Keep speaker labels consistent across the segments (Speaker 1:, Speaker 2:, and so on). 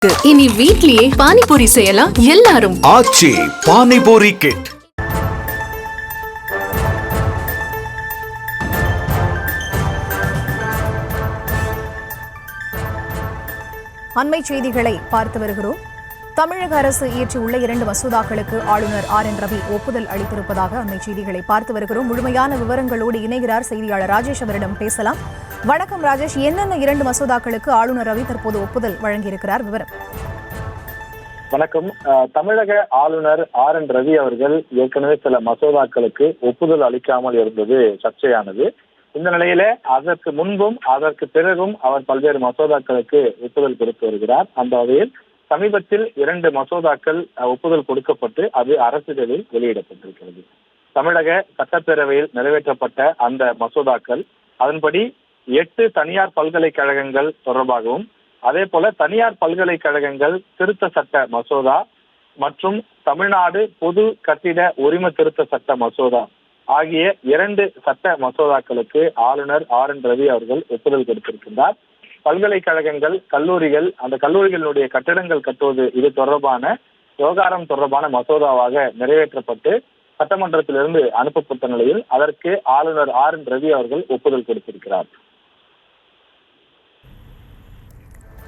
Speaker 1: இனி வீட்லயே பானிபூரி செய்யலாம் எல்லாரும்.
Speaker 2: ஆச்சி பானிபூரி கிட்.
Speaker 3: அண்மை செய்திகளை பார்த்து வருகிறோம். தமிழக அரசு இயற்றியுள்ள 2 மசோதாக்களுக்கு ஆளுநர் RN ரவி ஒப்புதல் அளித்திருப்பதாக அண்மை செய்திகளை பார்த்து வருகிறோம். முழுமையான விவரங்களோடு இணைகிறார் செய்தியாளர் ராஜேஷ். அவரிடம் பேசலாம். வணக்கம் ராஜேஷ், என்னென்ன 2 மசோதாக்களுக்கு ஆளுநர் ரவி தற்போது ஒப்புதல் வழங்கியிருக்கிறார்? விவரம்.
Speaker 4: வணக்கம். தமிழக ஆளுநர் RN ரவி அவர்கள் ஏற்கனவே சில மசோதாக்களுக்கு ஒப்புதல் அளிக்காமல் இருந்தது சர்ச்சையானது. இந்த நிலையில அதற்கு முன்பும் அதற்கு பிறகும் அவர் பல்வேறு மசோதாக்களுக்கு ஒப்புதல் கொடுத்து வருகிறார். அந்த வகையில் சமீபத்தில் 2 மசோதாக்கள் ஒப்புதல் கொடுக்கப்பட்டு அது அரசிதழில் வெளியிடப்பட்டிருக்கிறது. தமிழக சட்டப்பேரவையில் நிறைவேற்றப்பட்ட அந்த மசோதாக்கள், அதன்படி 8 தனியார் பல்கலைக்கழகங்கள் தொடர்பாகவும், அதே போல தனியார் பல்கலைக்கழகங்கள் திருத்த சட்ட மசோதா மற்றும் தமிழ்நாடு பொது கட்டிட உரிம திருத்த சட்ட மசோதா ஆகிய 2 சட்ட மசோதாக்களுக்கு ஆளுநர் RN ரவி அவர்கள் ஒப்புதல் கொடுத்திருக்கின்றார். பல்கலைக்கழகங்கள், கல்லூரிகள், அந்த கல்லூரிகளுடைய கட்டிடங்கள் கட்டுவது இது தொடர்பான விவகாரம் தொடர்பான மசோதாவாக நிறைவேற்றப்பட்டு சட்டமன்றத்திலிருந்து அனுப்பப்பட்ட நிலையில் அதற்கு ஆளுநர் RN ரவி அவர்கள் ஒப்புதல் கொடுத்திருக்கிறார்.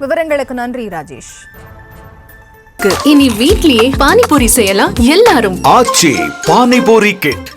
Speaker 3: விவரங்களுக்கு நன்றி ராஜேஷ்.
Speaker 1: இனி வீட்லயே பானிபூரி செய்யலாம் எல்லாரும்.
Speaker 2: ஆச்சி பானிபூரி கிட்.